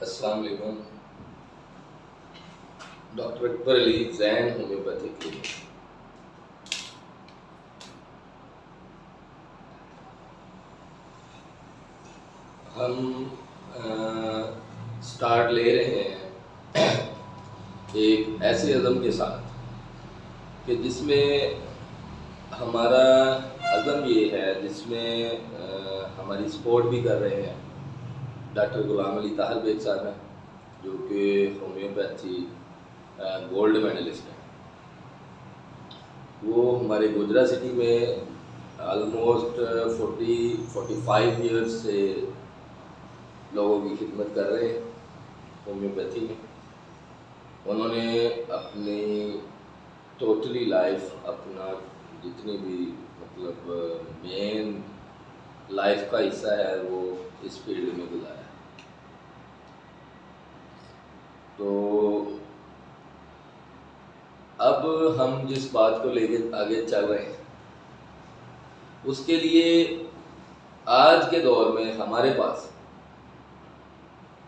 السلام علیکم. ڈاکٹر اکبر علی زین homeopathy clinic. ہم سٹارٹ لے رہے ہیں ایک ایسے عزم کے ساتھ کہ جس میں ہمارا عزم یہ ہے، جس میں ہماری سپورٹ بھی کر رہے ہیں ڈاکٹر غلام علی طاہر بیگ صاحب ہیں، جو کہ ہومیوپیتھی گولڈ میڈلسٹ ہیں. وہ ہمارے گجرا سٹی میں آلموسٹ 45 ایئرس سے لوگوں کی خدمت کر رہے ہیں ہومیوپیتھی میں. انہوں نے اپنی ٹوٹلی لائف، اپنا جتنی بھی مطلب مین لائف کا حصہ ہے وہ اس فیلڈ میں گزارا ہے. تو اب ہم جس بات کو لے کے آگے چل رہے ہیں اس کے لیے آج کے دور میں ہمارے پاس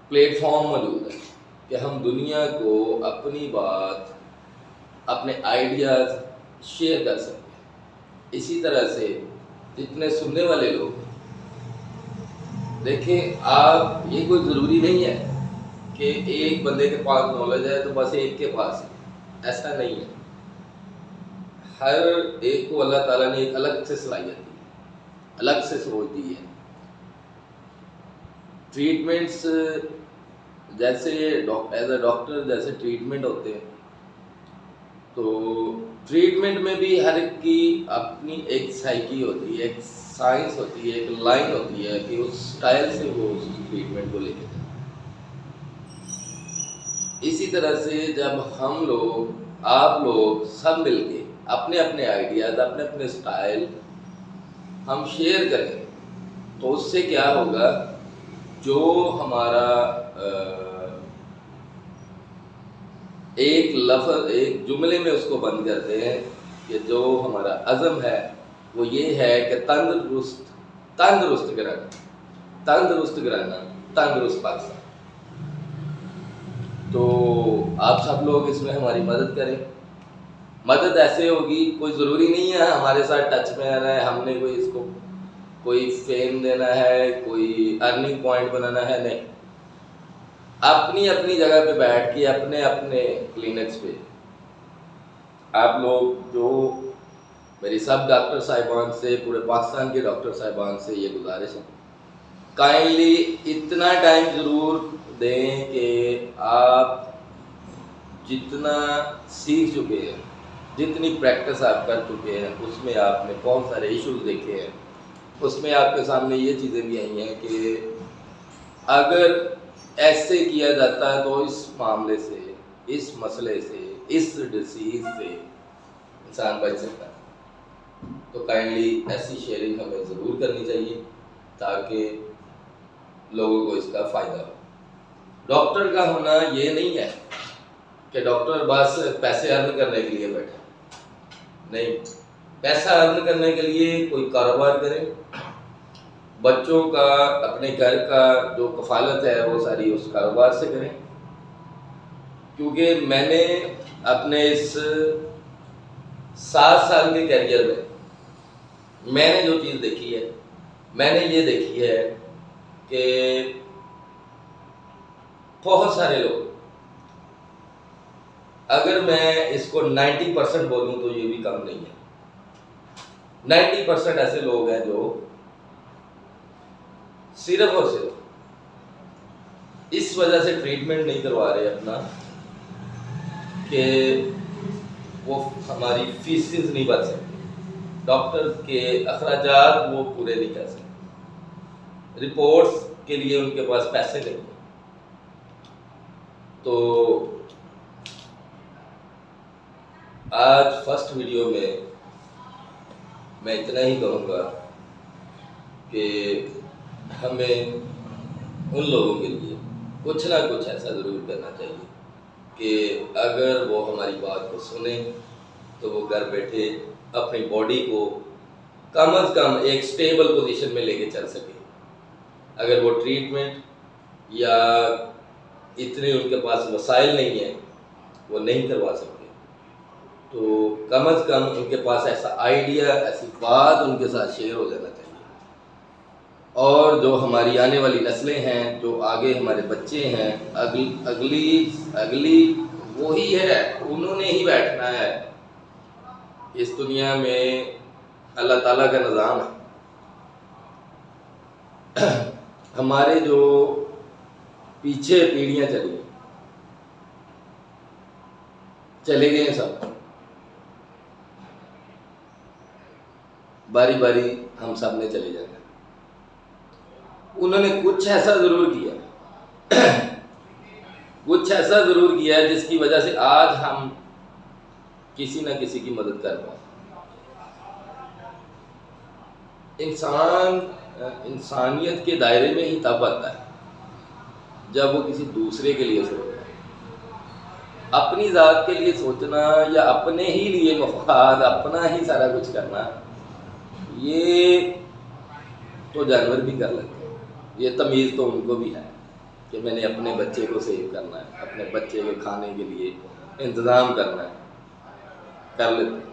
پلیٹ فارم موجود ہے کہ ہم دنیا کو اپنی بات، اپنے آئیڈیاز شیئر کر سکتے ہیں. اسی طرح سے جتنے سننے والے لوگ ہیں، دیکھیں آپ، یہ کوئی ضروری نہیں ہے کہ ایک بندے کے پاس نالج ہے تو بس ایک کے پاس ہے، ایسا نہیں ہے. ہر ایک کو اللہ تعالیٰ نے ایک الگ سے صلاحیت دی ہے، الگ سے سوچ دی ہے. ٹریٹمنٹس جیسے ایز اے ڈاکٹر جیسے ٹریٹمنٹ ہوتے ہیں، تو ٹریٹمنٹ میں بھی ہر ایک کی اپنی ایک سائیکی ہوتی ہے، ایک سائنس ہوتی ہے، ایک لائن ہوتی ہے کہ اس سٹائل سے وہ اس ٹریٹمنٹ کو لے کے جائے. اسی طرح سے جب ہم لوگ، آپ لوگ سب مل کے اپنے اپنے آئیڈیاز، اپنے اپنے سٹائل ہم شیئر کریں تو اس سے کیا ہوگا، جو ہمارا ایک لفظ، ایک جملے میں اس کو بند کرتے ہیں کہ جو ہمارا عزم ہے وہ یہ ہے کہ تندرست کرانا تندرست پاکستان. تو آپ سب لوگ اس میں ہماری مدد کریں. مدد ایسے ہوگی، کوئی ضروری نہیں ہے ہمارے ساتھ ٹچ میں آنا ہے، ہم نے کوئی اس کو کوئی فیم دینا ہے، کوئی ارننگ پوائنٹ بنانا ہے، نہیں. اپنی اپنی جگہ پہ بیٹھ کے اپنے اپنے کلینکس پہ آپ لوگ، جو میری سب ڈاکٹر صاحبان سے، پورے پاکستان کے ڈاکٹر صاحبان سے یہ گزارش ہے، کائنڈلی اتنا ٹائم ضرور دیں کہ آپ جتنا سیکھ چکے ہیں، جتنی پریکٹس آپ کر چکے ہیں، اس میں آپ نے بہت سارے ایشوز دیکھے ہیں. اس میں آپ کے سامنے یہ چیزیں بھی آئی ہیں کہ اگر ایسے کیا جاتا ہے تو اس معاملے سے، اس مسئلے سے، اس ڈیزیز سے انسان بچ سکتا ہے. تو کائنڈلی ایسی شیئرنگ ہمیں ضرور کرنی چاہیے تاکہ لوگوں کو اس کا فائدہ ہو. ڈاکٹر کا ہونا یہ نہیں ہے کہ ڈاکٹر بس پیسے ارن کرنے کے لیے بیٹھے، نہیں. پیسہ ارن کرنے کے لیے کوئی کاروبار کریں، بچوں کا، اپنے گھر کا جو کفالت ہے وہ ساری اس کاروبار سے کریں. کیونکہ میں نے اپنے اس 7 سال کے کیریئر میں نے جو چیز دیکھی ہے، میں نے یہ دیکھی ہے کہ بہت سارے لوگ، اگر میں اس کو 90% بولوں تو یہ بھی کم نہیں ہے. 90% ایسے لوگ ہیں جو صرف اور صرف اس وجہ سے ٹریٹمنٹ نہیں کروا رہے اپنا کہ وہ ہماری فیسز نہیں بچ سکتی، ڈاکٹر کے اخراجات وہ پورے نہیں کر سکتے، رپورٹس کے لیے ان کے پاس پیسے نہیں ہیں. تو آج فرسٹ ویڈیو میں اتنا ہی کہوں گا کہ ہمیں ان لوگوں کے لیے کچھ نہ کچھ ایسا ضرور کرنا چاہیے کہ اگر وہ ہماری بات کو سنیں تو وہ گھر بیٹھے اپنی باڈی کو کم از کم ایک سٹیبل پوزیشن میں لے کے چل سکے. اگر وہ ٹریٹمنٹ یا اتنے ان کے پاس وسائل نہیں ہیں، وہ نہیں کروا سکتے، تو کم از کم ان کے پاس ایسا آئیڈیا، ایسی بات ان کے ساتھ شیئر ہو جانا چاہیے۔ اور جو ہماری آنے والی نسلیں ہیں، جو آگے ہمارے بچے ہیں، اگلی وہی ہے، انہوں نے ہی بیٹھنا ہے اس دنیا میں۔ اللہ تعالیٰ کا نظام ہے۔ ہمارے جو پیچھے پیڑھیاں چلے گئے ہیں، سب باری باری ہم سب نے چلے جانا ہے۔ انہوں نے کچھ ایسا ضرور کیا ہے جس کی وجہ سے آج ہم کسی نہ کسی کی مدد کر پائیں۔ انسان انسانیت کے دائرے میں ہی تب آتا ہے جب وہ کسی دوسرے کے لیے سوچتا ہے۔ اپنی ذات کے لیے سوچنا یا اپنے ہی لیے مفاد، اپنا ہی سارا کچھ کرنا، یہ تو جانور بھی کر لیتے ہیں۔ یہ تمیز تو ان کو بھی ہے کہ میں نے اپنے بچے کو سیو کرنا ہے، اپنے بچے کے کھانے کے لیے انتظام کرنا ہے، کر لیتے ہیں۔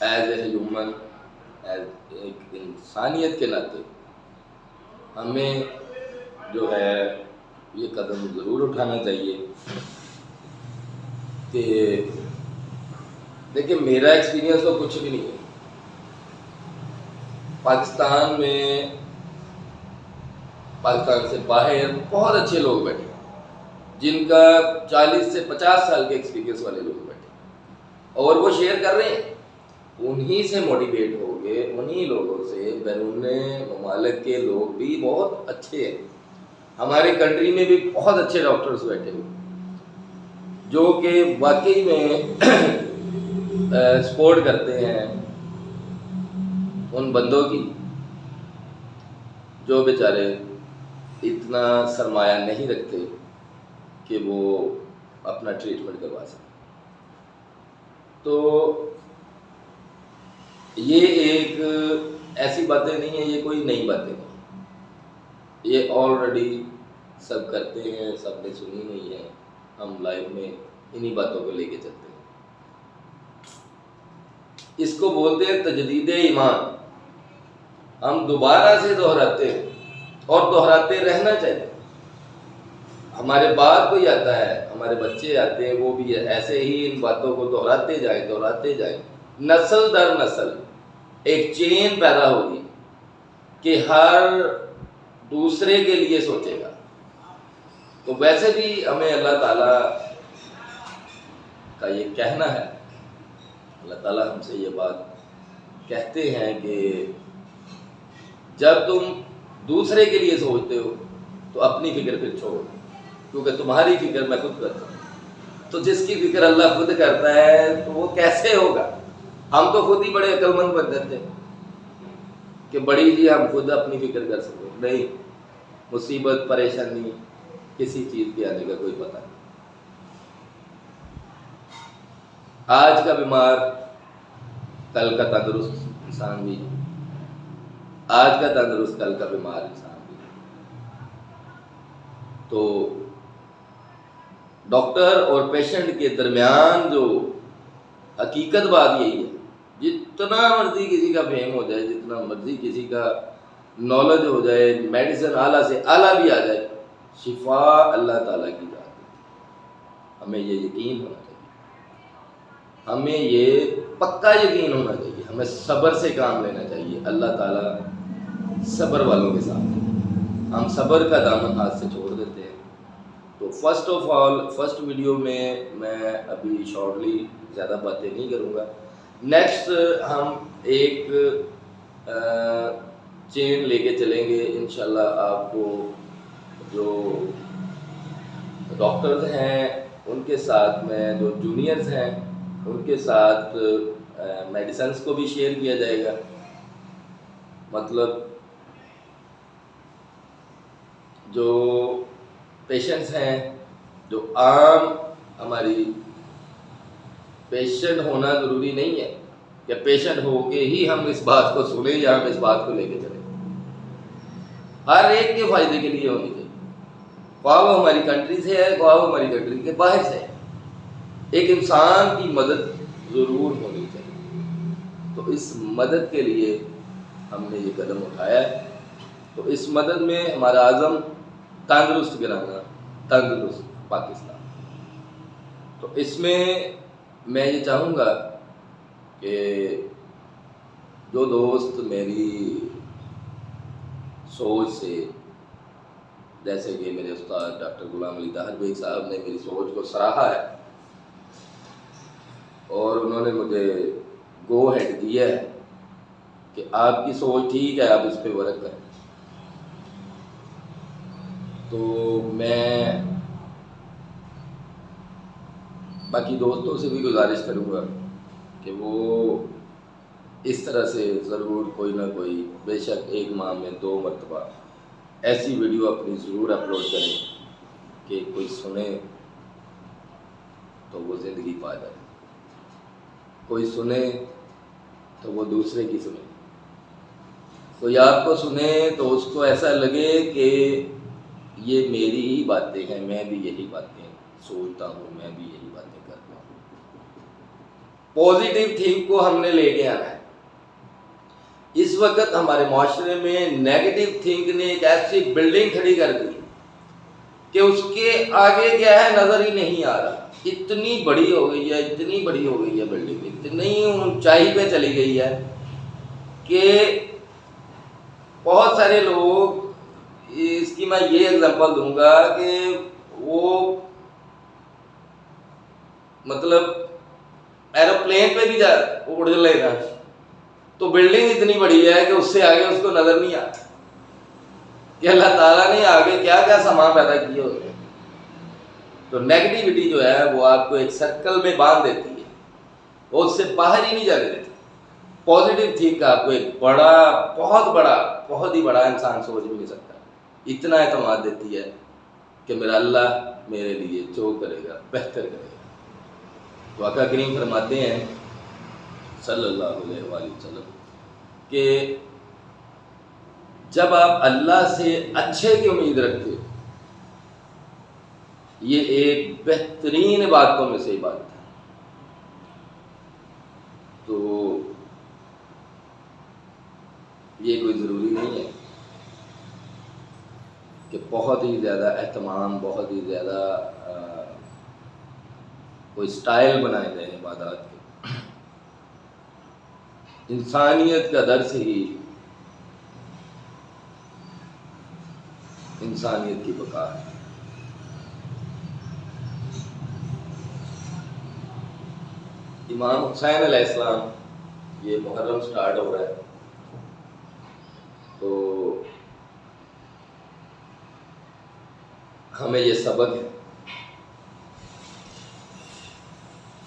ایز اے ہیومن، ایز ایک انسانیت کے ناطے ہمیں جو ہے یہ قدم ضرور اٹھانا چاہیے کہ دیکھیں، میرا ایکسپیرینس تو کچھ بھی نہیں ہے۔ پاکستان سے باہر بہت اچھے لوگ بیٹھے، جن کا 40 سے 50 سال کے ایکسپیرینس والے لوگ بیٹھے، اور وہ شیئر کر رہے ہیں۔ انہی سے موٹیویٹ ہو گئے، انہی لوگوں سے۔ بیرون ممالک کے لوگ بھی بہت اچھے ہیں، ہمارے کنٹری میں بھی بہت اچھے ڈاکٹرز بیٹھے ہوئے، جو کہ واقعی میں سپورٹ کرتے ہیں ان بندوں کی جو بیچارے اتنا سرمایہ نہیں رکھتے کہ وہ اپنا ٹریٹمنٹ کروا سکیں۔ تو یہ ایک ایسی باتیں نہیں ہیں، یہ کوئی نئی باتیں نہیں، یہ آلریڈی سب کرتے ہیں، سب نے سنی ہوئی ہے۔ ہم لائف میں انہی باتوں کو لے کے چلتے ہیں۔ اس کو بولتے ہیں تجدید ایمان۔ ہم دوبارہ سے دہراتے ہیں اور دہراتے رہنا چاہیے۔ ہمارے بعد کوئی آتا ہے، ہمارے بچے آتے ہیں، وہ بھی ایسے ہی ان باتوں کو دہراتے جائیں۔ نسل در نسل ایک چین پیدا ہوگی کہ ہر دوسرے کے لیے سوچے گا۔ تو ویسے بھی ہمیں اللہ تعالیٰ کا یہ کہنا ہے، اللہ تعالیٰ ہم سے یہ بات کہتے ہیں کہ جب تم دوسرے کے لیے سوچتے ہو تو اپنی فکر پھر چھوڑو، کیونکہ تمہاری فکر میں خود کرتا ہوں۔ تو جس کی فکر اللہ خود کرتا ہے تو وہ کیسے ہوگا؟ ہم تو خود ہی بڑے عقل مند بن جاتے ہیں کہ بڑی جی ہم خود اپنی فکر کر سکتے، نہیں، مصیبت پریشانی کسی چیز کے آنے کا کوئی پتہ نہیں۔ آج کا بیمار کل کا تندرست انسان بھی، آج کا تندرست کل کا بیمار انسان بھی۔ تو ڈاکٹر اور پیشنٹ کے درمیان جو حقیقت بات یہی ہے، جتنا مرضی کسی کا فہم ہو جائے، جتنا مرضی کسی کا نالج ہو جائے، میڈیسن اعلیٰ سے اعلیٰ بھی آ جائے، شفا اللہ تعالیٰ کی ذات ہے۔ ہمیں یہ یقین ہونا چاہیے، ہمیں یہ پکا یقین ہونا چاہیے، ہمیں صبر سے کام لینا چاہیے۔ اللہ تعالیٰ صبر والوں کے ساتھ ہے، ہم صبر کا دامن ہاتھ سے چھوڑ دیتے ہیں۔ تو first of all, first video میں ابھی شارٹلی زیادہ باتیں نہیں کروں گا۔ نیکسٹ ہم ایک چین لے کے چلیں گے انشاءاللہ۔ آپ کو جو ڈاکٹرز ہیں ان کے ساتھ میں، جو جونیئرز ہیں ان کے ساتھ میڈیسنس کو بھی شیئر کیا جائے گا۔ مطلب جو پیشنٹس ہیں، جو عام ہماری، پیشنٹ ہونا ضروری نہیں ہے کہ پیشنٹ ہو کے ہی ہم اس بات کو سنیں یا ہم اس بات کو لے کے چلیں، ہر ایک کے فائدے کے لیے ہونی چاہیے۔ خواہ وہ ہماری کنٹری سے ہے خواہ وہ ہماری کنٹری کے باہر سے ہے، ایک انسان کی مدد ضرور ہونی چاہیے۔ تو اس مدد کے لیے ہم نے یہ قدم اٹھایا ہے۔ تو اس مدد میں ہمارا عزم تندرست گرانا، تندرست پاکستان۔ تو اس میں میں یہ چاہوں گا کہ جو دوست میری سوچ سے، جیسے کہ میرے استاد ڈاکٹر غلام علی طاہر بیگ صاحب نے میری سوچ کو سراہا ہے اور انہوں نے مجھے گو ہیڈ دیا ہے کہ آپ کی سوچ ٹھیک ہے، آپ اس پہ ورک کریں، تو میں باقی دوستوں سے بھی گزارش کروں گا کہ وہ اس طرح سے ضرور کوئی نہ کوئی، بے شک ایک ماہ میں 2 مرتبہ ایسی ویڈیو اپنی ضرور اپلوڈ کریں کہ کوئی سنے تو وہ زندگی پا جائے، کوئی سنے تو وہ دوسرے کی سنے، کوئی آپ کو سنے تو اس کو ایسا لگے کہ یہ میری ہی باتیں ہیں، میں بھی یہی باتیں سوچتا ہوں، میں بھی یہی باتیں کرتا ہوں۔ پازیٹیو تھنک کو ہم نے لے کے آنا ہے۔ اس وقت ہمارے معاشرے میں نیگیٹو تھنک نے ایک ایسی بلڈنگ کھڑی کر دی کہ اس کے آگے کیا ہے نظر ہی نہیں آ رہا، اتنی بڑی ہو گئی ہے، اتنی بڑی ہو گئی ہے بلڈنگ، اتنی اونچائی پہ چلی گئی ہے کہ بہت سارے لوگ، اس کی میں یہ ایگزامپل دوں گا کہ وہ مطلب ایروپلین پہ بھی اڑ لے گا تو بلڈنگ اتنی بڑی ہے کہ اس سے آگے اس کو نظر نہیں آتا کہ اللہ تعالیٰ نے آگے کیا کیا سامان پیدا کیے ہوتے ہیں۔ تو نیگیٹیوٹی جو ہے وہ آپ کو ایک سرکل میں باندھ دیتی ہے، وہ اس سے باہر ہی نہیں جانے دیتی۔ پازیٹیو تھنک آپ کو ایک بڑا، بہت ہی بڑا انسان سوچ بھی نہیں سکتا، اتنا اعتماد دیتی ہے کہ میرا اللہ میرے لیے جو کرے گا بہتر کرے گا۔ تو آقا کریم فرماتے ہیں صلی اللہ علیہ وآلہ وسلم کہ جب آپ اللہ سے اچھے کی امید رکھتے ہو، یہ ایک بہترین عبادتوں میں سے عبادت ہے۔ تو یہ کوئی ضروری نہیں ہے کہ بہت ہی زیادہ اہتمام، بہت ہی زیادہ کوئی سٹائل بنائے گئے عبادات کے۔ انسانیت کا درس ہی انسانیت کی بقا ہے۔ امام حسین علیہ السلام، یہ محرم سٹارٹ ہو رہا ہے تو ہمیں یہ سبق ہے،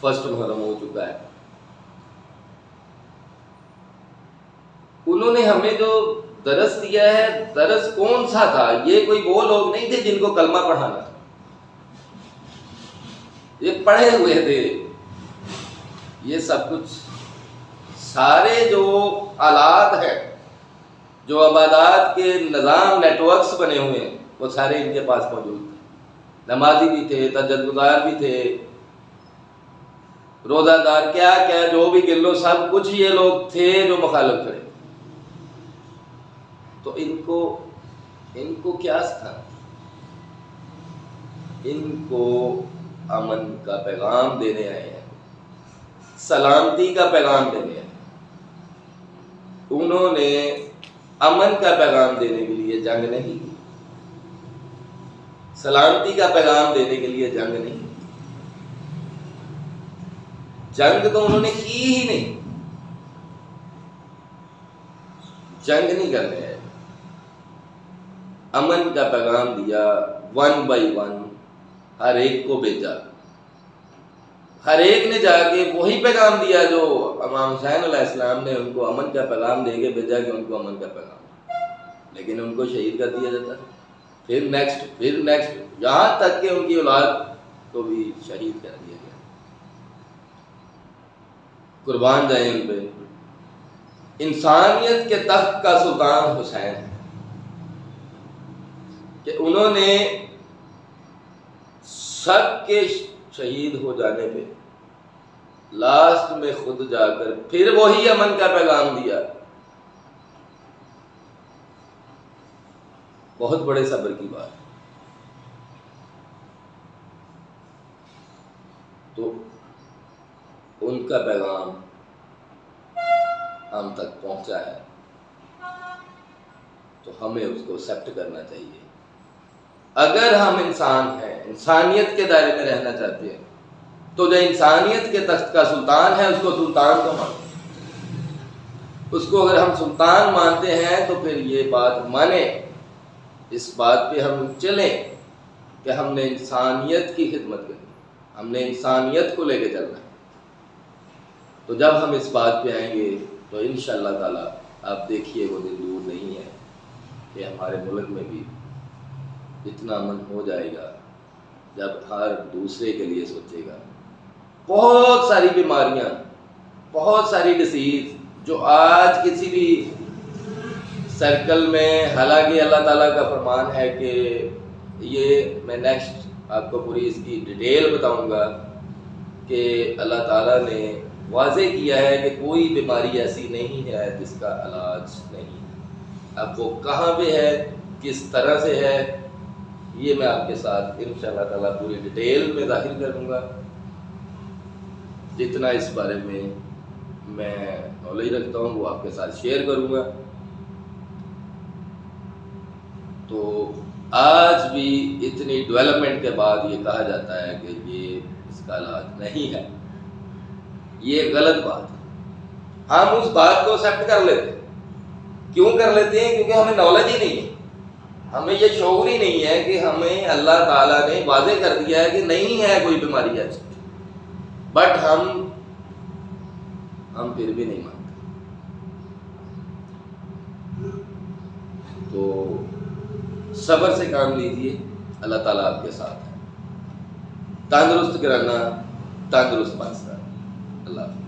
فرسٹ محرم ہو چکا ہے، انہوں نے ہمیں جو درس دیا ہے، درس کون سا تھا؟ یہ کوئی وہ لوگ نہیں تھے جن کو کلمہ پڑھانا تھا، یہ پڑھے ہوئے تھے، یہ سب کچھ سارے جو آلات ہیں، جو عبادات کے نظام نیٹ ورکس بنے ہوئے ہیں، وہ سارے ان کے پاس موجود تھے۔ نمازی بھی تھے، تہجد گزار بھی تھے، روزہ دار، کیا کیا جو بھی گن لو، سب کچھ یہ لوگ تھے جو مخالف کھڑے۔ تو ان کو کیا سکھانا؟ ان کو امن کا پیغام دینے آئے ہیں، سلامتی کا پیغام دینے آئے ہیں۔ انہوں نے امن کا پیغام دینے کے لیے جنگ نہیں کی، سلامتی کا پیغام دینے کے لیے جنگ نہیں کی۔ جنگ تو انہوں نے کی ہی نہیں، جنگ نہیں کرنے آئے، امن کا پیغام دیا، 1 by 1 ہر ایک کو بھیجا، ہر ایک نے جا کے وہی پیغام دیا جو امام حسین علیہ السلام نے ان کو امن کا پیغام دے کے بھیجا کہ ان کو امن کا پیغام، لیکن ان کو شہید کر دیا جاتا ہے، پھر نیکسٹ، یہاں تک کہ ان کی اولاد کو بھی شہید کر دیا گیا۔ قربان جائیں ان پہ۔ انسانیت کے تخت کا سلطان حسین ہے کہ انہوں نے سب کے شہید ہو جانے پہ لاسٹ میں خود جا کر پھر وہی امن کا پیغام دیا. بہت بڑے صبر کی بات ہے. تو ان کا پیغام ہم تک پہنچا ہے تو ہمیں اس کو ایکسیپٹ کرنا چاہیے. اگر ہم انسان ہیں، انسانیت کے دائرے میں رہنا چاہتے ہیں، تو جو انسانیت کے تخت کا سلطان ہے اس کو سلطان کو مانتے ہیں. اس کو اگر ہم سلطان مانتے ہیں تو پھر یہ بات مانیں، اس بات پہ ہم چلیں کہ ہم نے انسانیت کی خدمت کرنی، ہم نے انسانیت کو لے کے چلنا ہے. تو جب ہم اس بات پہ آئیں گے تو انشاءاللہ تعالیٰ آپ دیکھیے وہ دن دور نہیں ہے کہ ہمارے ملک میں بھی اتنا امن ہو جائے گا جب ہر دوسرے کے لیے سوچے گا. بہت ساری بیماریاں، بہت ساری ڈیسیز جو آج کسی بھی سرکل میں، حالانکہ اللہ تعالیٰ کا فرمان ہے کہ یہ میں نیکسٹ آپ کو پوری اس کی ڈیٹیل بتاؤں گا کہ اللہ تعالیٰ نے واضح کیا ہے کہ کوئی بیماری ایسی نہیں ہے جس کا علاج نہیں ہے. اب وہ کہاں پہ ہے، کس طرح سے ہے، یہ میں آپ کے ساتھ انشاءاللہ تعالیٰ پوری ڈیٹیل میں ظاہر کروں گا. جتنا اس بارے میں نالج رکھتا ہوں وہ آپ کے ساتھ شیئر کروں گا. تو آج بھی اتنی ڈیولپمنٹ کے بعد یہ کہا جاتا ہے کہ یہ اس کا علاج نہیں ہے، یہ غلط بات ہے. ہم اس بات کو ایکسیپٹ کر لیتے ہیں. کیوں کر لیتے ہیں؟ کیونکہ ہمیں نالج ہی نہیں ہے، ہمیں یہ شعور ہی نہیں ہے کہ ہمیں اللہ تعالیٰ نے واضح کر دیا ہے کہ نہیں ہے کوئی بیماری ایسی، بٹ ہم پھر بھی نہیں مانتے. تو صبر سے کام لیجیے، اللہ تعالیٰ آپ کے ساتھ ہے. تندرست کرانا، تندرست پاکستان. اللہ حافظ.